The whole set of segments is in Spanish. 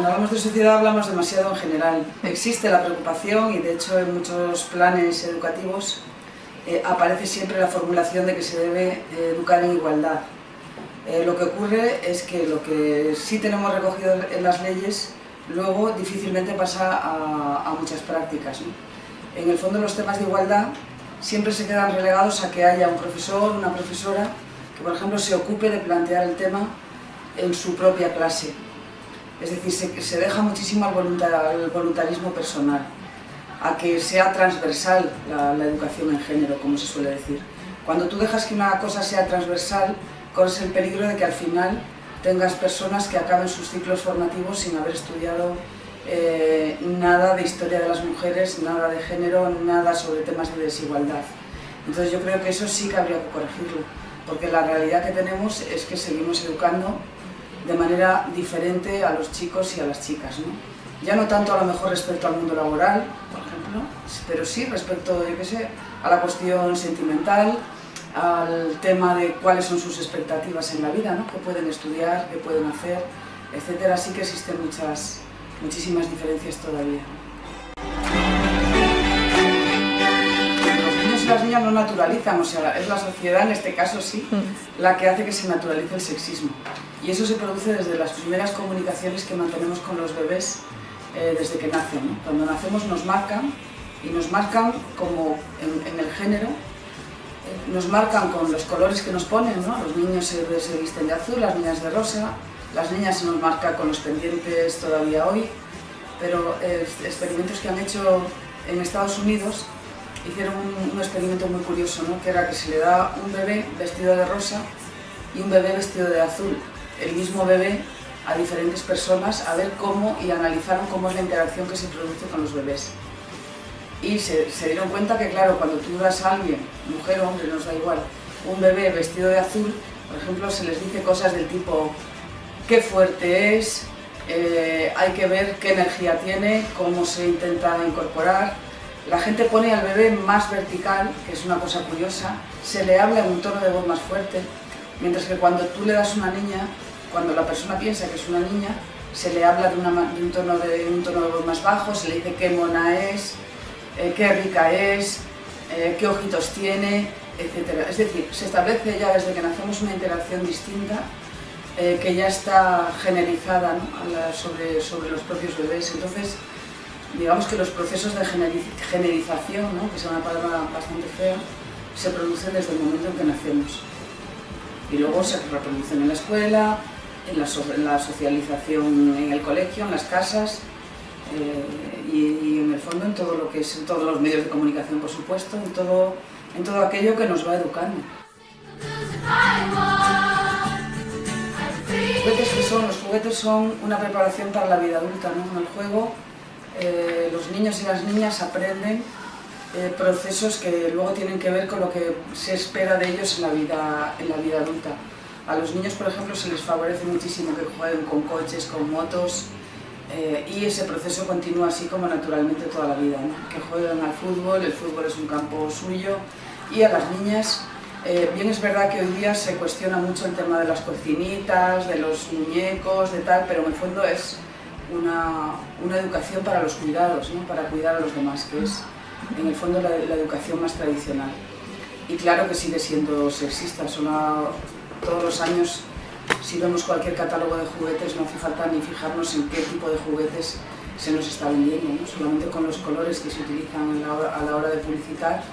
Cuando hablamos de sociedad hablamos demasiado en general. Existe la preocupación y de hecho en muchos planes educativos aparece siempre la formulación de que se debe educar en igualdad. Lo que ocurre es que lo que sí tenemos recogido en las leyes luego difícilmente pasa a muchas prácticas, ¿no? En el fondo los temas de igualdad siempre se quedan relegados a que haya un profesor, una profesora que por ejemplo se ocupe de plantear el tema en su propia clase. Es decir, se deja muchísimo al voluntarismo personal, a que sea transversal la educación en género, como se suele decir. Cuando tú dejas que una cosa sea transversal, corres el peligro de que al final tengas personas que acaben sus ciclos formativos sin haber estudiado nada de historia de las mujeres, nada de género, nada sobre temas de desigualdad. Entonces yo creo que eso sí que habría que corregirlo, porque la realidad que tenemos es que seguimos educando de manera diferente a los chicos y a las chicas, ¿no? Ya no tanto a lo mejor respecto al mundo laboral, por ejemplo, pero sí respecto, yo qué sé, a la cuestión sentimental, al tema de cuáles son sus expectativas en la vida, ¿no? Qué pueden estudiar, qué pueden hacer, etcétera. Sí que existen muchísimas diferencias todavía. Los niños y las niñas no naturalizan, o sea, es la sociedad, en este caso sí, la que hace que se naturalice el sexismo. Y eso se produce desde las primeras comunicaciones que mantenemos con los bebés desde que nacen, ¿no? Cuando nacemos nos marcan, y nos marcan como en el género, nos marcan con los colores que nos ponen, ¿no? Los niños se visten de azul, las niñas de rosa, las niñas se nos marcan con los pendientes todavía hoy, pero experimentos que han hecho en Estados Unidos hicieron un experimento muy curioso, ¿no? Que era que se le da un bebé vestido de rosa y un bebé vestido de azul, el mismo bebé, a diferentes personas, a ver cómo, y analizaron cómo es la interacción que se produce con los bebés. Y se dieron cuenta que, claro, cuando tú das a alguien, mujer o hombre, nos da igual, un bebé vestido de azul, por ejemplo, se les dice cosas del tipo qué fuerte es, hay que ver qué energía tiene, cómo se intenta incorporar. La gente pone al bebé más vertical, que es una cosa curiosa, se le habla en un tono de voz más fuerte, mientras que cuando tú le das una niña, cuando la persona piensa que es una niña, se le habla de un tono de voz más bajo, se le dice qué mona es, qué rica es, qué ojitos tiene, etc. Es decir, se establece ya desde que nacemos una interacción distinta que ya está generalizada, ¿no? sobre los propios bebés. Entonces, digamos que los procesos de generización, ¿no? Que es una palabra bastante fea, se producen desde el momento en que nacemos. Y luego se reproducen en la escuela, en la socialización en el colegio, en las casas, y en el fondo en todo lo que es, en todos los medios de comunicación, por supuesto, en todo aquello que nos va educando. Los juguetes son una preparación para la vida adulta, ¿no? En el juego los niños y las niñas aprenden procesos que luego tienen que ver con lo que se espera de ellos en la vida adulta. A los niños, por ejemplo, se les favorece muchísimo que jueguen con coches, con motos, y ese proceso continúa así como naturalmente toda la vida, ¿no? Que jueguen al fútbol, el fútbol es un campo suyo, y a las niñas, bien es verdad que hoy día se cuestiona mucho el tema de las cocinitas, de los muñecos, de tal, pero en el fondo es una educación para los cuidados, ¿no? Para cuidar a los demás, que es en el fondo la educación más tradicional. Y claro que sigue siendo sexista, todos los años, si vemos cualquier catálogo de juguetes, no hace falta ni fijarnos en qué tipo de juguetes se nos está vendiendo, ¿no? Solamente con los colores que se utilizan a la hora de publicitar,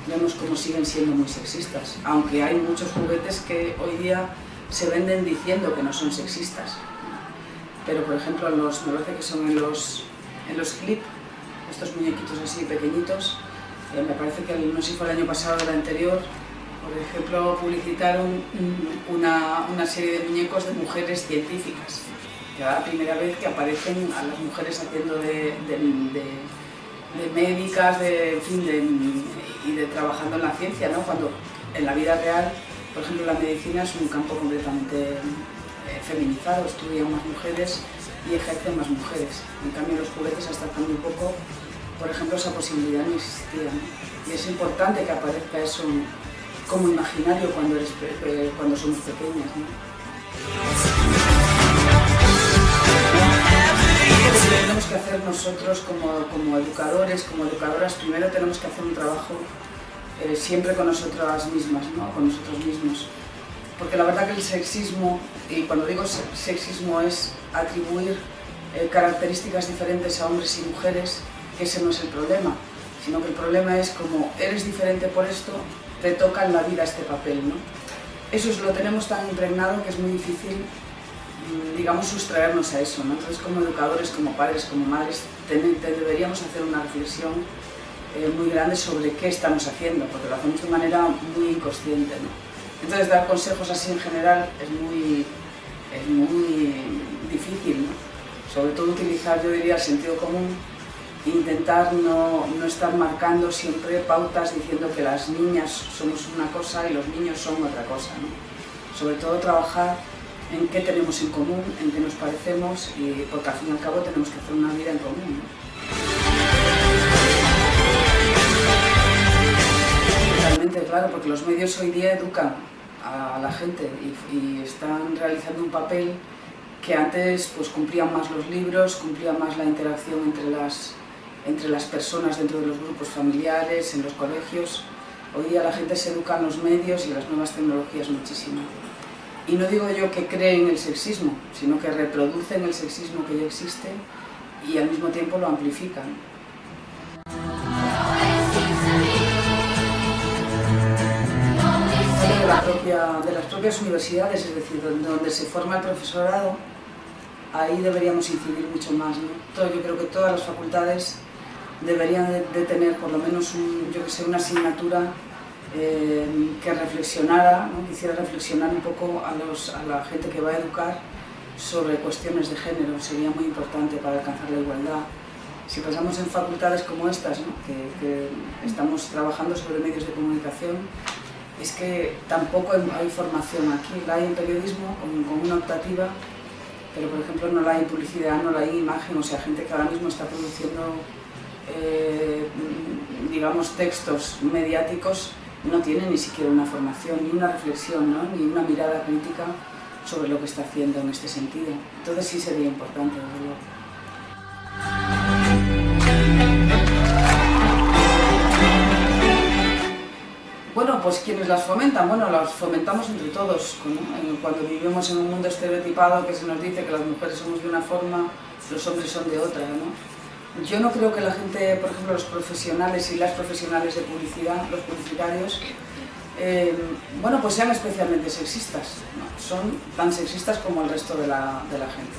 vemos cómo siguen siendo muy sexistas, aunque hay muchos juguetes que hoy día se venden diciendo que no son sexistas. Pero por ejemplo, me parece que son en los clip, estos muñequitos así pequeñitos, me parece que no sé si fue el año pasado o el anterior, por ejemplo, publicitaron una serie de muñecos de mujeres científicas, que era la primera vez que aparecen a las mujeres haciendo de médicas, y de trabajando en la ciencia, ¿no? Cuando en la vida real, por ejemplo, la medicina es un campo completamente feminizado, estudian más mujeres y ejercen más mujeres. En cambio, los juguetes hasta hace muy poco, por ejemplo, esa posibilidad no existía, ¿no? Y es importante que aparezca eso como imaginario cuando somos pequeñas, ¿no? tenemos que hacer nosotros como educadores, como educadoras, primero tenemos que hacer un trabajo siempre con nosotras mismas, ¿no? Con nosotros mismos. Porque la verdad que el sexismo, y cuando digo sexismo es atribuir características diferentes a hombres y mujeres, que ese no es el problema, sino que el problema es como eres diferente por esto, te toca en la vida este papel, ¿no? Eso lo tenemos tan impregnado que es muy difícil, digamos, sustraernos a eso, ¿no? Entonces, como educadores, como padres, como madres, deberíamos hacer una reflexión muy grande sobre qué estamos haciendo, porque lo hacemos de manera muy inconsciente, ¿no? Entonces, dar consejos así en general es muy difícil, ¿no? Sobre todo utilizar, yo diría, el sentido común e intentar no estar marcando siempre pautas diciendo que las niñas somos una cosa y los niños son otra cosa, ¿no? Sobre todo trabajar en qué tenemos en común, en qué nos parecemos, porque al fin y al cabo tenemos que hacer una vida en común, ¿no? Totalmente, claro, porque los medios hoy día educan a la gente y están realizando un papel que antes pues cumplían más los libros, cumplían más la interacción entre las personas dentro de los grupos familiares, en los colegios. Hoy día la gente se educa en los medios y en las nuevas tecnologías muchísimo. Y no digo yo que creen el sexismo, sino que reproducen el sexismo que ya existe y al mismo tiempo lo amplifican. De las propias universidades, es decir, donde se forma el profesorado, ahí deberíamos incidir mucho más, ¿no? Yo creo que todas las facultades deberían de tener por lo menos una asignatura que reflexionara, ¿no? Que hiciera reflexionar un poco a la gente que va a educar sobre cuestiones de género. Sería muy importante para alcanzar la igualdad. Si pensamos en facultades como estas, ¿no? que estamos trabajando sobre medios de comunicación, es que tampoco hay formación aquí. La hay en periodismo con una optativa, pero por ejemplo no la hay en publicidad, no la hay en imagen, o sea, gente que ahora mismo está produciendo digamos, textos mediáticos, no tiene ni siquiera una formación, ni una reflexión, ¿no? Ni una mirada crítica sobre lo que está haciendo en este sentido. Entonces sí sería importante, desde luego. Bueno, pues quienes las fomentan, bueno, las fomentamos entre todos, ¿no? Cuando vivimos en un mundo estereotipado que se nos dice que las mujeres somos de una forma, los hombres son de otra, ¿no? Yo no creo que la gente, por ejemplo, los profesionales y las profesionales de publicidad, los publicitarios, bueno, pues sean especialmente sexistas, ¿no? Son tan sexistas como el resto de la gente.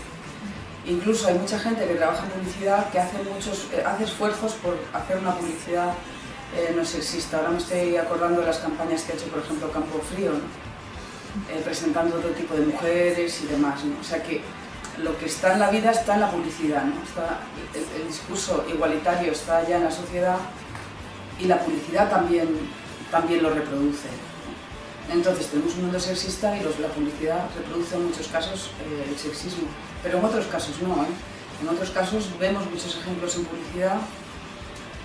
Incluso hay mucha gente que trabaja en publicidad que hace esfuerzos por hacer una publicidad no sexista. Ahora me estoy acordando de las campañas que ha hecho, por ejemplo, Campo Frío, ¿no? Presentando otro tipo de mujeres y demás, ¿no? O sea que lo que está en la vida está en la publicidad, ¿no? El discurso igualitario está ya en la sociedad y la publicidad también lo reproduce, ¿no? Entonces tenemos un mundo sexista y la publicidad reproduce en muchos casos el sexismo, pero en otros casos no, ¿eh? En otros casos vemos muchos ejemplos en publicidad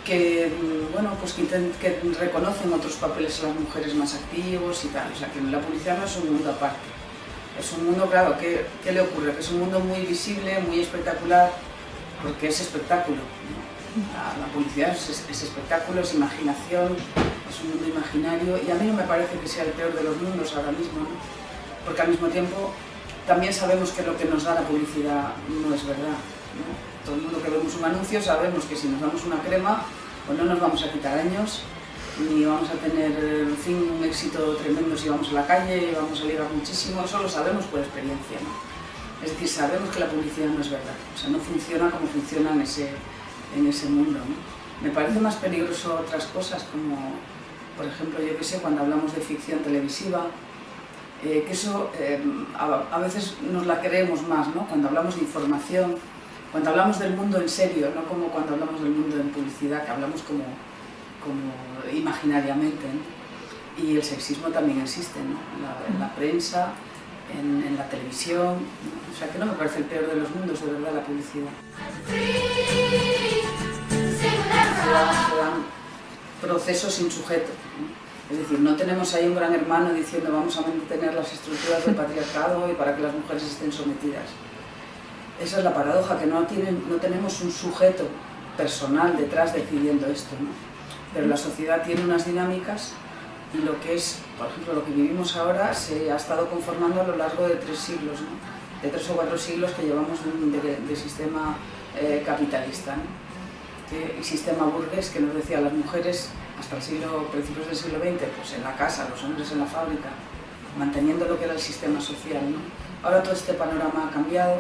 que, bueno, pues que reconocen otros papeles a las mujeres más activos y tal. O sea, que la publicidad no es un mundo aparte. Es un mundo, claro, ¿qué le ocurre? Que es un mundo muy visible, muy espectacular, porque es espectáculo, ¿no? La publicidad es espectáculo, es imaginación, es un mundo imaginario, y a mí no me parece que sea el peor de los mundos ahora mismo, ¿no? Porque al mismo tiempo también sabemos que lo que nos da la publicidad no es verdad, ¿no? Todo el mundo que vemos un anuncio sabemos que si nos damos una crema, pues no nos vamos a quitar años, ni vamos a tener, en fin, un éxito tremendo si vamos a la calle, vamos a ligar muchísimo, eso lo sabemos por experiencia, ¿no? Es decir, sabemos que la publicidad no es verdad, o sea, no funciona como funciona en ese mundo, ¿no? Me parece más peligroso otras cosas, como, por ejemplo, yo qué sé, cuando hablamos de ficción televisiva, que eso a veces nos la creemos más, ¿no? Cuando hablamos de información, cuando hablamos del mundo en serio, no como cuando hablamos del mundo en publicidad, que hablamos como imaginariamente, ¿no? Y el sexismo también existe, ¿no? En la prensa, en la televisión, ¿no? O sea que no me parece el peor de los mundos, de verdad, la publicidad. Se dan procesos sin sujeto, ¿no? Es decir, no tenemos ahí un gran hermano diciendo vamos a mantener las estructuras del patriarcado y para que las mujeres estén sometidas. esa es la paradoja, que no tenemos un sujeto personal detrás decidiendo esto, ¿no? Pero la sociedad tiene unas dinámicas y lo que es, por ejemplo, lo que vivimos ahora se ha estado conformando a lo largo de 3 siglos, ¿no? De 3 o 4 siglos que llevamos de sistema capitalista, ¿no? El sistema burgués que nos decía a las mujeres hasta principios del siglo XX, pues en la casa, los hombres en la fábrica, manteniendo lo que era el sistema social, ¿no? Ahora todo este panorama ha cambiado.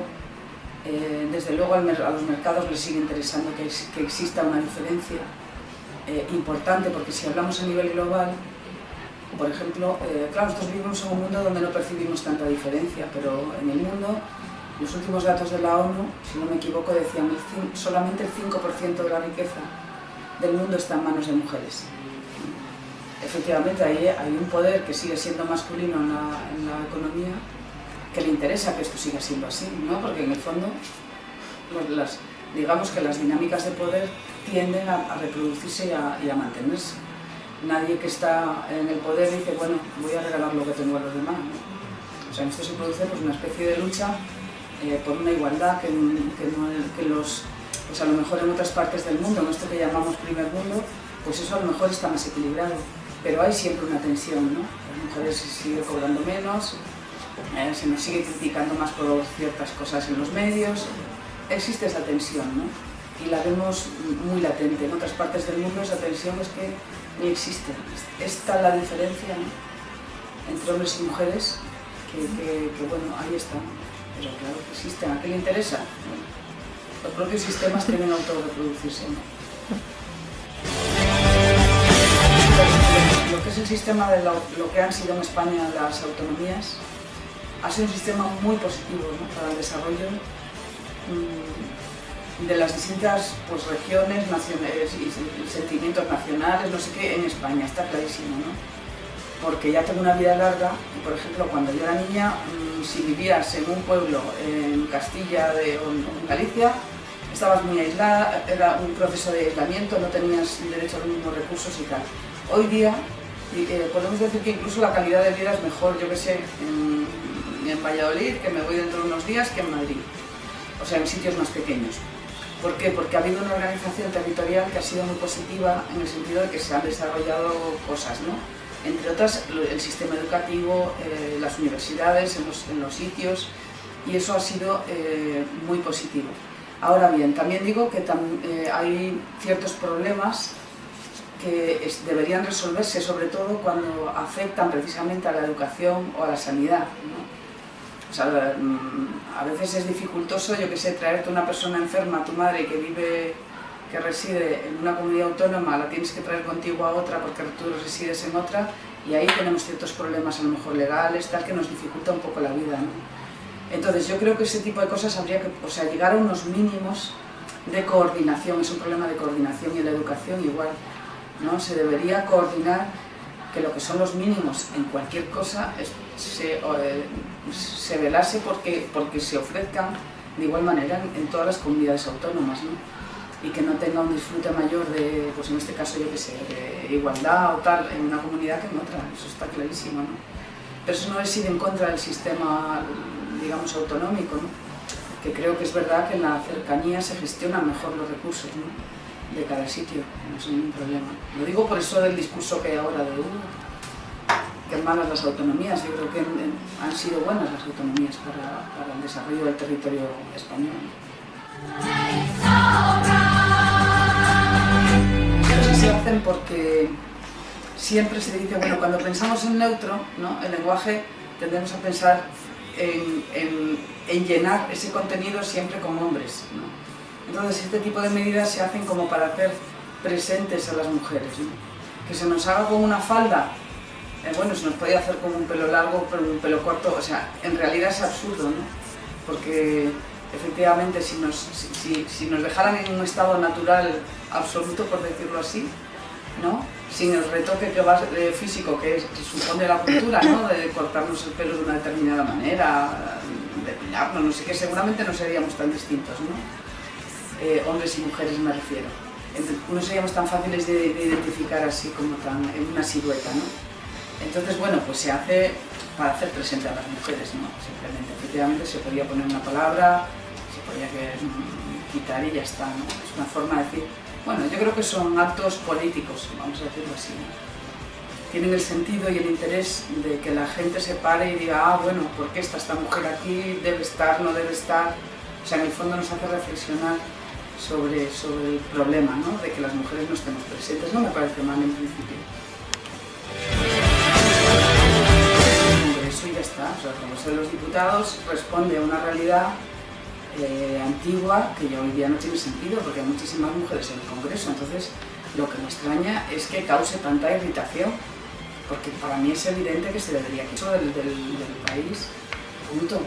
Desde luego a los mercados les sigue interesando que exista una diferencia importante, porque si hablamos a nivel global, por ejemplo, claro, nosotros vivimos en un mundo donde no percibimos tanta diferencia, pero en el mundo, los últimos datos de la ONU, si no me equivoco, decían que solamente el 5% de la riqueza del mundo está en manos de mujeres. Efectivamente, hay un poder que sigue siendo masculino en la economía, que le interesa que esto siga siendo así, ¿no? Porque en el fondo, digamos que las dinámicas de poder tienden a reproducirse y a mantenerse. Nadie que está en el poder dice, bueno, voy a regalar lo que tengo a los demás, ¿no? O sea, en esto se produce pues, una especie de lucha por una igualdad que pues a lo mejor en otras partes del mundo, en esto que llamamos primer mundo, pues eso a lo mejor está más equilibrado. Pero hay siempre una tensión, ¿no? Las mujeres siguen cobrando menos, se nos sigue criticando más por ciertas cosas en los medios, existe esa tensión, ¿no? Y la vemos muy latente. En otras partes del mundo esa tensión es que ni existe. Está la diferencia, ¿no? Entre hombres y mujeres, que bueno, ahí está. Pero claro que existen. ¿A qué le interesa? Bueno, los propios sistemas tienen autorreproducirse, ¿no? Lo que es el sistema de lo que han sido en España las autonomías ha sido un sistema muy positivo, ¿no? Para el desarrollo de las distintas pues, regiones, nacionales y sentimientos nacionales, no sé qué, en España, está clarísimo, ¿no? Porque ya tengo una vida larga y, por ejemplo, cuando yo era niña, si vivías en un pueblo en Castilla o en Galicia, estabas muy aislada, era un proceso de aislamiento, no tenías derecho a los mismos recursos y tal. Hoy día podemos decir que incluso la calidad de vida es mejor, yo que sé, en Valladolid, que me voy dentro de unos días, que en Madrid, o sea, en sitios más pequeños. ¿Por qué? Porque ha habido una organización territorial que ha sido muy positiva en el sentido de que se han desarrollado cosas, ¿no? Entre otras, el sistema educativo, las universidades en los sitios, y eso ha sido muy positivo. Ahora bien, también digo que hay ciertos problemas que deberían resolverse, sobre todo cuando afectan precisamente a la educación o a la sanidad, ¿no? O sea, a veces es dificultoso, yo que sé, traerte una persona enferma, tu madre que reside en una comunidad autónoma, la tienes que traer contigo a otra porque tú resides en otra, y ahí tenemos ciertos problemas a lo mejor legales, tal, que nos dificulta un poco la vida, ¿no? Entonces yo creo que ese tipo de cosas habría que, o sea, llegar a unos mínimos de coordinación, es un problema de coordinación, y en la educación igual, ¿no? Se debería coordinar que lo que son los mínimos en cualquier cosa se velase porque se ofrezcan de igual manera en todas las comunidades autónomas, ¿no? Y que no tenga un disfrute mayor de, pues en este caso yo que sé, de igualdad o tal en una comunidad que en otra, eso está clarísimo, ¿no? Pero eso no es ir en contra del sistema, digamos, autonómico, ¿no? Que creo que es verdad que en la cercanía se gestionan mejor los recursos, ¿no? De cada sitio, no es ningún problema. Lo digo por eso del discurso que hay ahora de que malas las autonomías. Yo creo que han sido buenas las autonomías para el desarrollo del territorio español. Pero se hacen porque siempre se dice, bueno, cuando pensamos en neutro, ¿no? El lenguaje tendemos a pensar en llenar ese contenido siempre con hombres, ¿no? Entonces este tipo de medidas se hacen como para hacer presentes a las mujeres, ¿no? Que se nos haga con una falda, bueno, se nos puede hacer con un pelo largo, pero un pelo corto, o sea, en realidad es absurdo, ¿no? Porque efectivamente si nos dejaran en un estado natural absoluto, por decirlo así, ¿no? Sin el retoque físico que supone la cultura, ¿no? De cortarnos el pelo de una determinada manera, de peinarnos, no sé qué, seguramente no seríamos tan distintos, ¿no? Hombres y mujeres me refiero. No seríamos tan fáciles de identificar así como en una silueta, ¿no? Entonces, bueno, pues se hace para hacer presente a las mujeres, ¿no? Simplemente, efectivamente, se podría poner una palabra, se podría quitar y ya está, ¿no? Es una forma de decir, bueno, yo creo que son actos políticos, vamos a decirlo así, ¿no? Tienen el sentido y el interés de que la gente se pare y diga, ah, bueno, ¿por qué está esta mujer aquí? ¿Debe estar? ¿No debe estar? O sea, en el fondo nos hace reflexionar sobre el problema, ¿no? De que las mujeres no estemos presentes. No me parece mal en principio. El Congreso y ya está. O sea, el Congreso de los Diputados responde a una realidad antigua que ya hoy día no tiene sentido porque hay muchísimas mujeres en el Congreso. Entonces, lo que me extraña es que cause tanta irritación, porque para mí es evidente que se debería quitar del país, punto.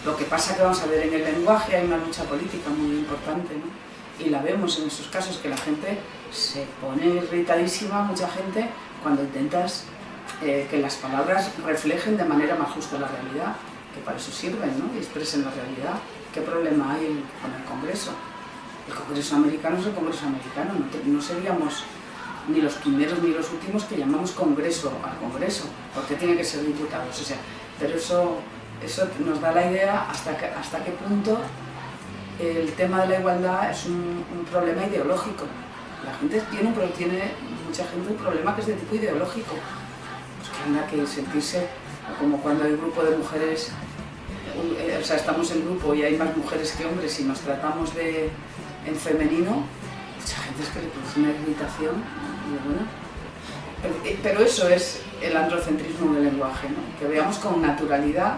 Lo que pasa que vamos a ver, en el lenguaje hay una lucha política muy importante, ¿no? Y la vemos en estos casos, que la gente se pone irritadísima, mucha gente, cuando intentas que las palabras reflejen de manera más justa la realidad, que para eso sirven, ¿no? Y expresen la realidad. ¿Qué problema hay con el Congreso? El Congreso americano es el Congreso americano, no seríamos ni los primeros ni los últimos que llamamos Congreso al Congreso, porque tiene que ser diputados, o sea, pero eso nos da la idea hasta qué punto el tema de la igualdad es un problema ideológico. La gente tiene mucha gente un problema que es de tipo ideológico, pues que anda que sentirse como cuando hay un grupo de mujeres, o sea, estamos en grupo y hay más mujeres que hombres y nos tratamos en femenino, mucha gente es que le produce una irritación, y bueno, pero eso es el androcentrismo del lenguaje, ¿no? Que veamos con naturalidad,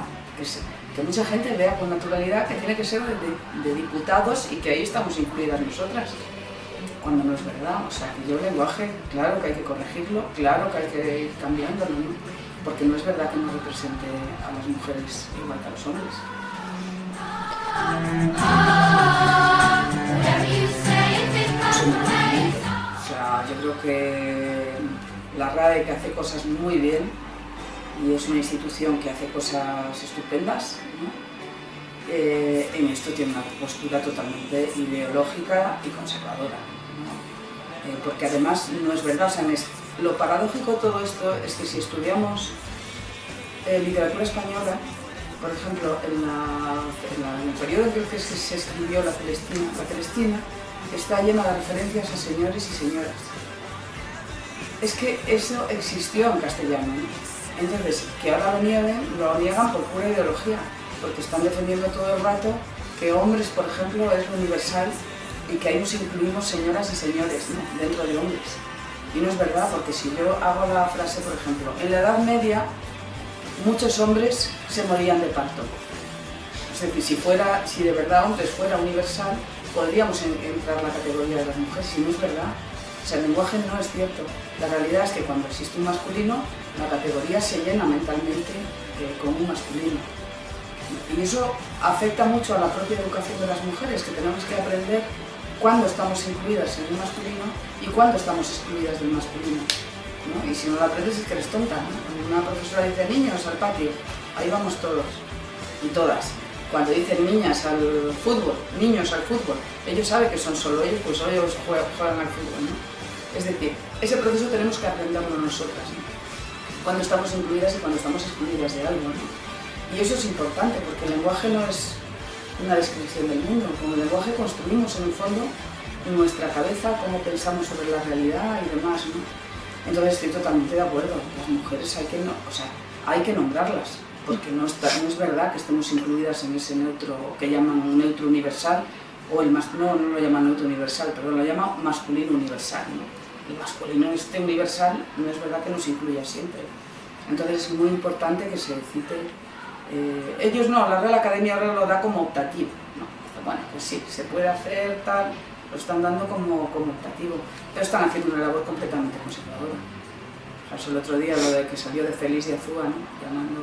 que mucha gente vea con naturalidad que tiene que ser de diputados y que ahí estamos incluidas nosotras, cuando no es verdad. O sea, que yo el lenguaje, claro que hay que corregirlo, claro que hay que ir cambiándolo, ¿no? Porque no es verdad que no represente a las mujeres igual que a los hombres. O sea, yo creo que la RAE, que hace cosas muy bien, y es una institución que hace cosas estupendas, ¿no? En esto tiene una postura totalmente ideológica y conservadora, ¿no? Porque además no es verdad, o sea, lo paradójico de todo esto es que si estudiamos literatura española, por ejemplo, en el periodo en que se escribió la Celestina está llena de referencias a señores y señoras. Es que eso existió en castellano, ¿no? Entonces, que ahora lo niegan por pura ideología, porque están defendiendo todo el rato que hombres, por ejemplo, es lo universal y que ahí nos incluimos señoras y señores, ¿no? Dentro de hombres. Y no es verdad, porque si yo hago la frase, por ejemplo, en la Edad Media muchos hombres se morían de parto. Es decir, si de verdad hombres fuera universal, podríamos entrar en la categoría de las mujeres, y no es verdad. O sea, el lenguaje no es cierto. La realidad es que cuando existe un masculino, la categoría se llena mentalmente con un masculino. Y eso afecta mucho a la propia educación de las mujeres, que tenemos que aprender cuándo estamos incluidas en un masculino y cuándo estamos excluidas del masculino, ¿no? Y si no lo aprendes es que eres tonta, ¿no? Cuando una profesora dice niños al patio, ahí vamos todos y todas. Cuando dicen niñas al fútbol, niños al fútbol, ellos saben que son solo ellos, pues solo ellos juegan al fútbol, ¿no? Es decir, ese proceso tenemos que aprenderlo nosotras, ¿no? Cuando estamos incluidas y cuando estamos excluidas de algo, ¿no? Y eso es importante, porque el lenguaje no es una descripción del mundo. Con el lenguaje construimos, en el fondo, en nuestra cabeza cómo pensamos sobre la realidad y demás, ¿no? Entonces estoy totalmente de acuerdo. Las mujeres hay que nombrarlas, porque no es verdad que estemos incluidas en ese neutro que llaman un neutro universal, o no lo llaman neutro universal, perdón, lo llaman masculino universal, ¿no? El masculino universal no es verdad que nos incluya siempre. Entonces es muy importante que se cite. Ellos no, la Real Academia ahora lo da como optativo, ¿no? Bueno, pues sí, se puede hacer tal, lo están dando como optativo, pero están haciendo una labor completamente conservadora. O sea, el otro día lo de que salió de Félix de Azúa, ¿no? Llamando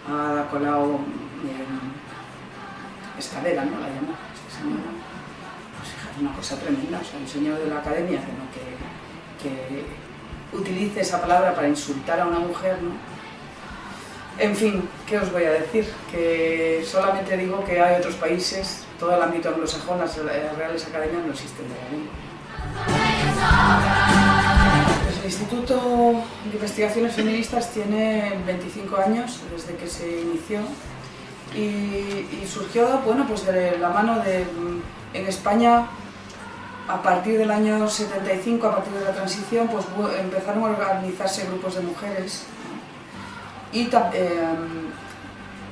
a Ada Colau escalera, ¿no? La llamó esta señora. Pues fíjate, una cosa tremenda, o sea, un señor de la Academia que utilice esa palabra para insultar a una mujer, ¿no? En fin, ¿qué os voy a decir? Que solamente digo que hay otros países, todo el ámbito anglosajón, las reales academias no existen de la lengua. Pues el Instituto de Investigaciones Feministas tiene 25 años desde que se inició y surgió, bueno, pues de la mano de, en España, a partir del año 75, a partir de la transición, pues empezaron a organizarse grupos de mujeres, y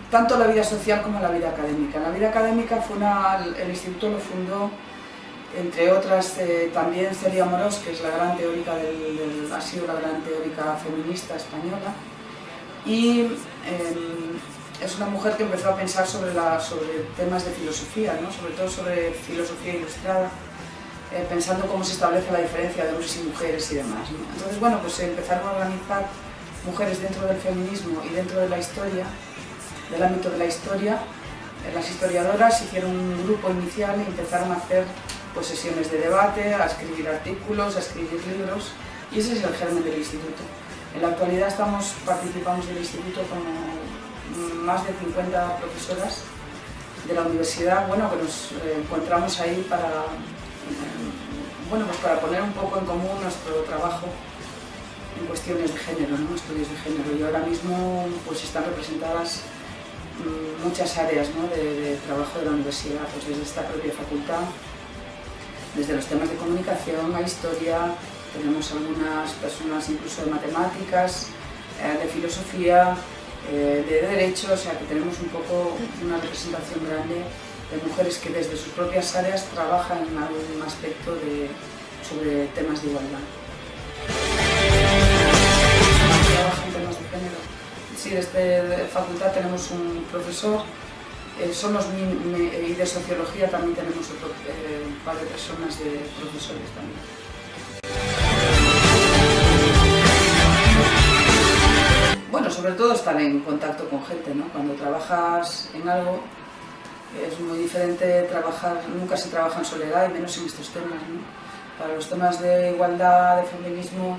tanto la vida social como la vida académica. La vida académica fue el instituto lo fundó, entre otras, también Celia Amorós, que es la gran teórica ha sido la gran teórica feminista española, y es una mujer que empezó a pensar sobre temas de filosofía, ¿no? Sobre todo sobre filosofía ilustrada, pensando cómo se establece la diferencia de hombres y mujeres y demás, ¿no? Entonces, bueno, pues se empezaron a organizar mujeres dentro del feminismo y dentro de la historia, del ámbito de la historia. Las historiadoras hicieron un grupo inicial y empezaron a hacer, pues, sesiones de debate, a escribir artículos, a escribir libros, y ese es el germen del instituto. En la actualidad participamos del instituto como más de 50 profesoras de la universidad, bueno, que nos encontramos ahí para, bueno, pues para poner un poco en común nuestro trabajo en cuestiones de género, ¿no? Estudios de género, y ahora mismo pues están representadas muchas áreas, ¿no? de trabajo de la universidad, pues desde esta propia facultad, desde los temas de comunicación a historia, tenemos algunas personas incluso de matemáticas, de filosofía, de derecho, o sea que tenemos un poco una representación grande de mujeres que desde sus propias áreas trabajan en algún aspecto sobre temas de igualdad. Trabaja en temas de género. Sí, desde facultad tenemos un profesor, y de sociología también tenemos un par de personas de profesores también. Bueno, sobre todo estar en contacto con gente, ¿no? Cuando trabajas en algo es muy diferente trabajar, nunca se trabaja en soledad y menos en estos temas, ¿no? Para los temas de igualdad, de feminismo,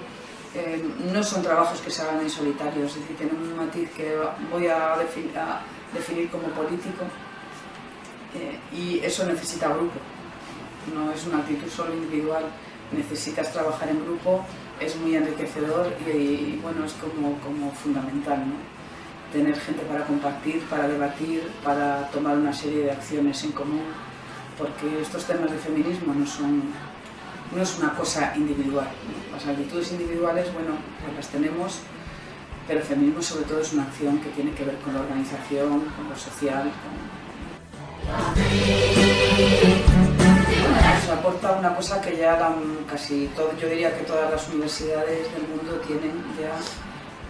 no son trabajos que se hagan en solitario, es decir, tienen un matiz que voy a definir como político, y eso necesita grupo, no es una actitud solo individual, necesitas trabajar en grupo, es muy enriquecedor y bueno, es como fundamental, ¿no? Tener gente para compartir, para debatir, para tomar una serie de acciones en común, porque estos temas de feminismo no es una cosa individual, ¿no? Las actitudes individuales, bueno, pues las tenemos, pero el feminismo sobre todo es una acción que tiene que ver con la organización, con lo social, nos aporta una cosa que ya yo diría que todas las universidades del mundo tienen ya,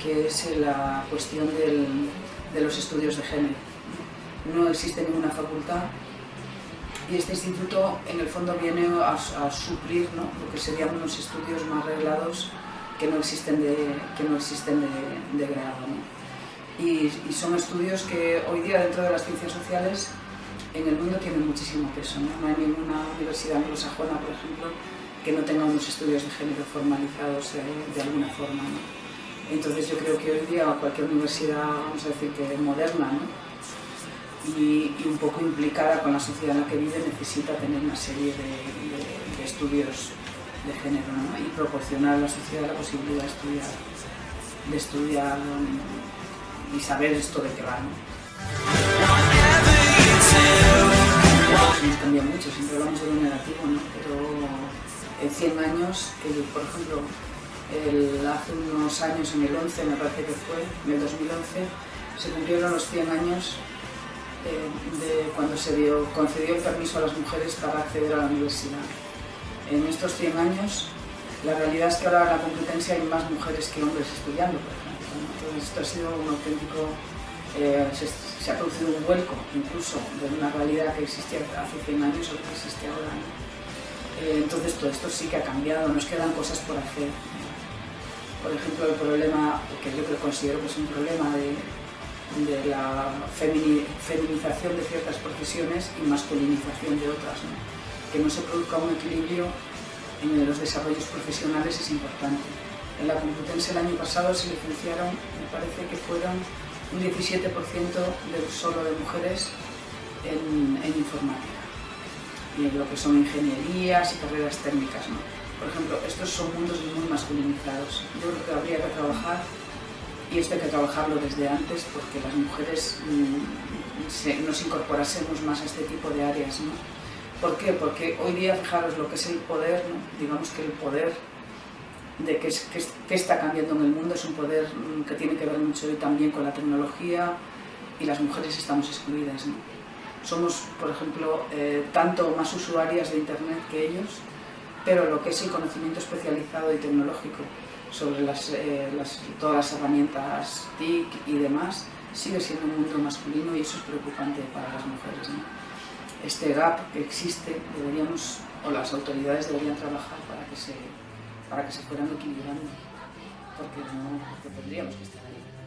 que es la cuestión de los estudios de género. No existe ninguna facultad y este instituto en el fondo viene a suplir, ¿no? Lo que serían unos estudios más reglados que no existen de grado, ¿no? Y son estudios que hoy día dentro de las ciencias sociales en el mundo tienen muchísimo peso, ¿no? No hay ninguna universidad anglosajona, por ejemplo, que no tenga unos estudios de género formalizados de alguna forma, ¿no? Entonces yo creo que hoy día cualquier universidad, vamos a decir que moderna, ¿no? y un poco implicada con la sociedad en la que vive, necesita tener una serie de estudios de género, ¿no? Y proporcionar a la sociedad la posibilidad de estudiar y saber esto de qué va, ¿no? Nos cambia mucho, siempre hablamos de lo negativo, ¿no? Pero en 100 años, que por ejemplo, hace unos años, en el 11 me parece que fue, en el 2011, se cumplieron los 100 años de cuando se concedió el permiso a las mujeres para acceder a la universidad. En estos 100 años, la realidad es que ahora en la Complutense hay más mujeres que hombres estudiando, por ejemplo, ¿no? Entonces esto ha sido un auténtico... se ha producido un vuelco incluso de una realidad que existía hace 100 años o que existe ahora, ¿no? Entonces todo esto sí que ha cambiado, nos quedan cosas por hacer. Por ejemplo, el problema, que yo considero que es un problema de la feminización de ciertas profesiones y masculinización de otras, ¿no? Que no se produzca un equilibrio en los desarrollos profesionales es importante. En la Complutense el año pasado se licenciaron, me parece que fueron un 17% solo de mujeres en informática y en lo que son ingenierías y carreras técnicas, ¿no? Por ejemplo, estos son mundos muy masculinizados. Yo creo que habría que trabajar Y esto hay que trabajarlo desde antes porque las mujeres nos incorporásemos más a este tipo de áreas, ¿no? ¿Por qué? Porque hoy día, fijaros lo que es el poder, ¿no? Digamos que el poder de que está cambiando en el mundo es un poder que tiene que ver mucho hoy también con la tecnología, y las mujeres estamos excluidas, ¿no? Somos, por ejemplo, tanto más usuarias de Internet que ellos, pero lo que es el conocimiento especializado y tecnológico sobre todas las herramientas TIC y demás, sigue siendo un mundo masculino, y eso es preocupante para las mujeres, ¿no? Este gap que existe, las autoridades deberían trabajar para que se fueran equilibrando, porque tendríamos que estar ahí.